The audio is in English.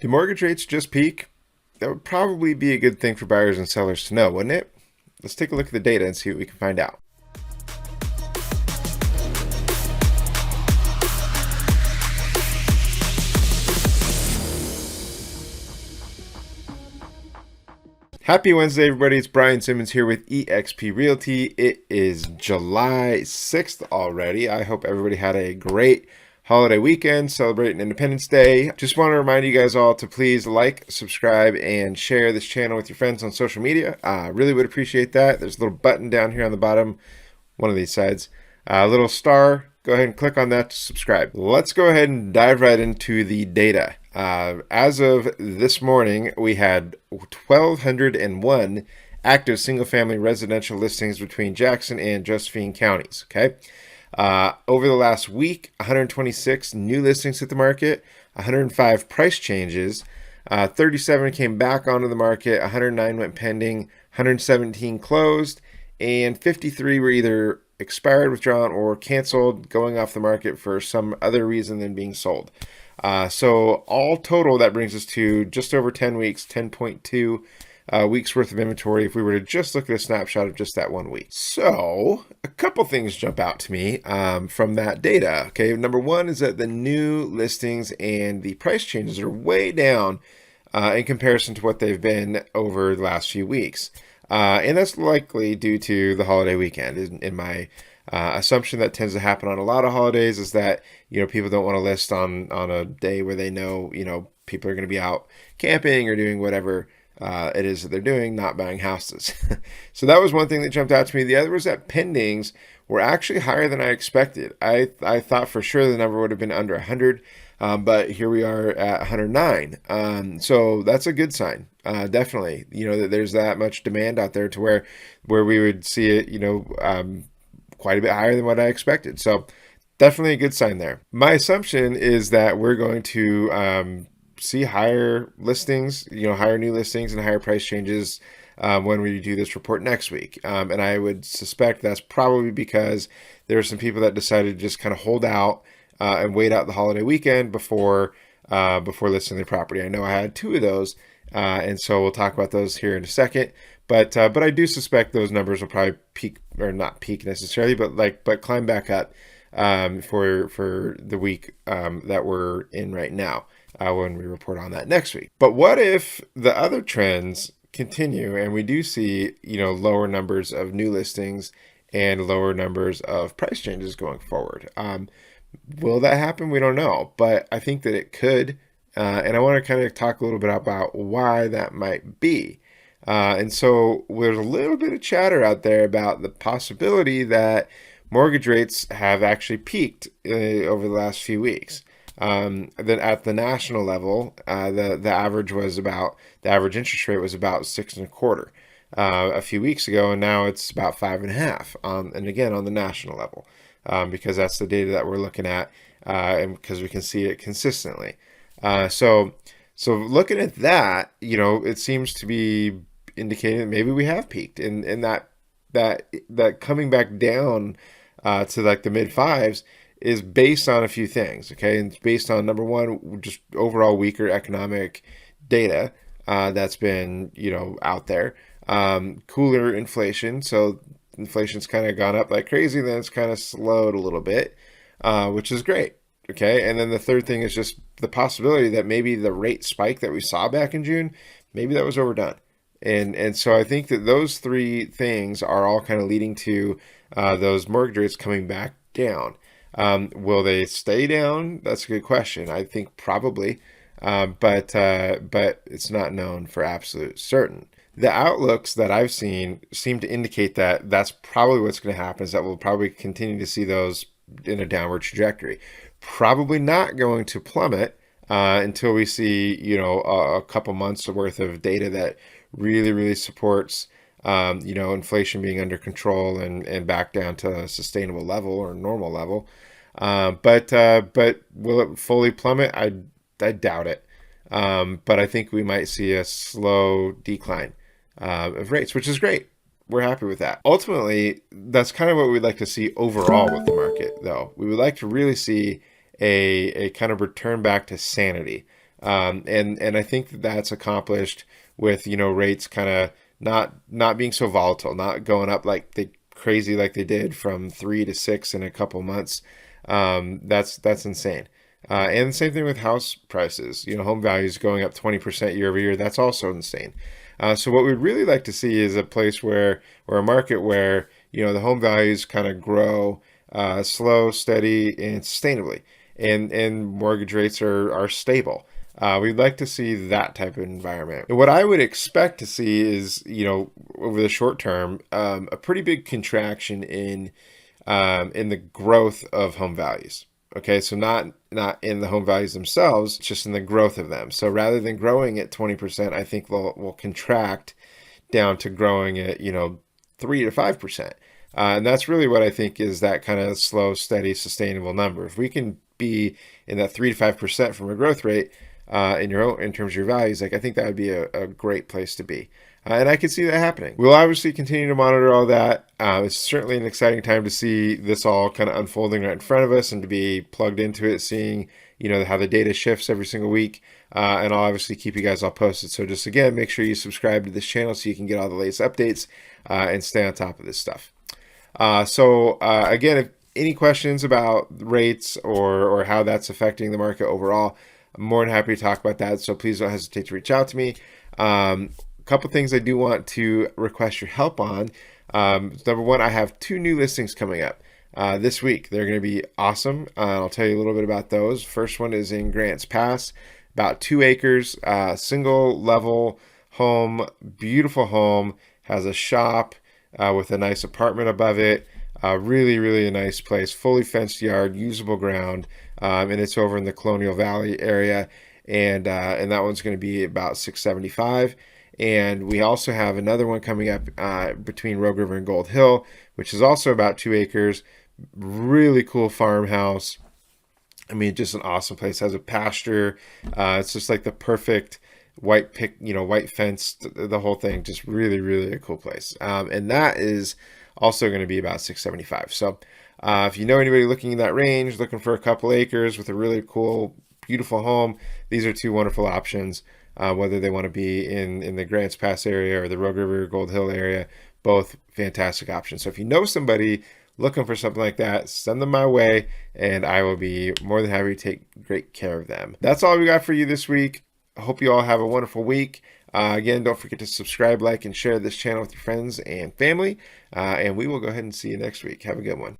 Do mortgage rates just peak? That would probably be a good thing for buyers and sellers to know, wouldn't it? Let's take a look at the data and see what we can find out. Happy Wednesday, everybody. It's Brian Simmons here with eXp Realty. It is July 6th already. I hope everybody had a great holiday weekend celebrating Independence Day. Just want to remind you guys all to please like, subscribe, and share this channel with your friends on social media. Really would appreciate that. There's a little button down here on the bottom, one of these sides, a little star. Go ahead and click on that to subscribe. Let's go ahead and dive right into the data. As of this morning, we had 1,201 active single-family residential listings between Jackson and Josephine counties. Okay. Over the last week, 126 new listings hit the market, 105 price changes, 37 came back onto the market, 109 went pending, 117 closed, and 53 were either expired, withdrawn, or canceled, going off the market for some other reason than being sold. So all total, that brings us to just over 10 weeks, 10.2 weeks worth of inventory if we were to just look at a snapshot of just that 1 week. So a couple things jump out to me from that data. Okay, number one is that the new listings and the price changes are way down in comparison to what they've been over the last few weeks. And that's likely due to the holiday weekend. In my assumption that tends to happen on a lot of holidays is that, people don't want to list on a day where they know, people are going to be out camping or doing whatever it is that they're doing, not buying houses. So that was one thing that jumped out to me. The other was that pendings were actually higher than I expected. I thought for sure the number would have been under 100, but here we are at 109. So that's a good sign. Definitely, that there's that much demand out there to where we would see it, quite a bit higher than what I expected. So definitely a good sign there. My assumption is that we're going to see higher listings, higher new listings and higher price changes when we do this report next week. And I would suspect that's probably because there are some people that decided to just kind of hold out and wait out the holiday weekend before listing their property. I know I had two of those, and so we'll talk about those here in a second. But I do suspect those numbers will probably peak, or not peak necessarily, but climb back up for the week that we're in right now when we report on that next week. But what if the other trends continue and we do see lower numbers of new listings and lower numbers of price changes going forward? Will that happen? We don't know, but I think that it could, and I want to kind of talk a little bit about why that might be. And so there's a little bit of chatter out there about the possibility that mortgage rates have actually peaked over the last few weeks. Then at the national level, the average interest rate was about 6.25 a few weeks ago, and now it's about 5.5. And again, on the national level, because that's the data that we're looking at, and because we can see it consistently. So looking at that, it seems to be indicating that maybe we have peaked, and that coming back down to like the mid fives is based on a few things. Okay, and it's based on, number one, just overall weaker economic data that's been out there, cooler inflation. So inflation's kind of gone up like crazy, then it's kind of slowed a little bit, which is great. Okay, and then the third thing is just the possibility that maybe the rate spike that we saw back in June, maybe that was overdone. And so I think that those three things are all kind of leading to those mortgage rates coming back down. Will they stay down? That's a good question. I think probably, but it's not known for absolute certain. The outlooks that I've seen seem to indicate that that's probably what's going to happen, is that we'll probably continue to see those in a downward trajectory. Probably not going to plummet until we see, a couple months worth of data that really, really supports, inflation being under control and back down to a sustainable level or normal level. But will it fully plummet? I doubt it. But I think we might see a slow decline of rates, which is great. We're happy with that. Ultimately, that's kind of what we'd like to see overall with the market, though. We would like to really see a kind of return back to sanity. And I think that that's accomplished with, rates kind of not being so volatile, not going up like they crazy like they did from 3 to 6 in a couple months. That's insane. And the same thing with house prices. Home values going up 20% year over year. That's also insane. So what we'd really like to see is a place or a market where the home values kind of grow slow, steady, and sustainably, and mortgage rates are stable. We'd like to see that type of environment. And what I would expect to see is, over the short term, a pretty big contraction in the growth of home values. Okay, so not in the home values themselves, just in the growth of them. So rather than growing at 20%, I think we'll contract down to growing at 3 to 5%. And that's really what I think is that kind of slow, steady, sustainable number. If we can be in that 3 to 5% from a growth rate in terms of your values, I think that would be a great place to be. And I can see that happening. We'll obviously continue to monitor all that. It's certainly an exciting time to see this all kind of unfolding right in front of us and to be plugged into it, seeing how the data shifts every single week. And I'll obviously keep you guys all posted. So just again, make sure you subscribe to this channel so you can get all the latest updates and stay on top of this stuff. Again, if any questions about rates or how that's affecting the market overall, I'm more than happy to talk about that. So please don't hesitate to reach out to me. Couple things I do want to request your help on. Number one, I have 2 new listings coming up this week. They're going to be awesome. I'll tell you a little bit about those. First one is in Grants Pass, about 2 acres, single level home, beautiful home, has a shop with a nice apartment above it. Really, really a nice place, fully fenced yard, usable ground, and it's over in the Colonial Valley area, and that one's going to be about $675. And we also have another one coming up between Rogue River and Gold Hill, which is also about 2 acres. Really cool farmhouse. I mean, just an awesome place. Has a pasture. It's just like the perfect white fence, the whole thing. Just really, really a cool place. And that is also going to be about $675. So if you know anybody looking in that range, looking for a couple acres with a really cool, beautiful home, these are 2 wonderful options. Whether they want to be in the Grants Pass area or the Rogue River Gold Hill area, both fantastic options. So if you know somebody looking for something like that, send them my way, and I will be more than happy to take great care of them. That's all we got for you this week. I hope you all have a wonderful week. Again, don't forget to subscribe, like, and share this channel with your friends and family. And we will go ahead and see you next week. Have a good one.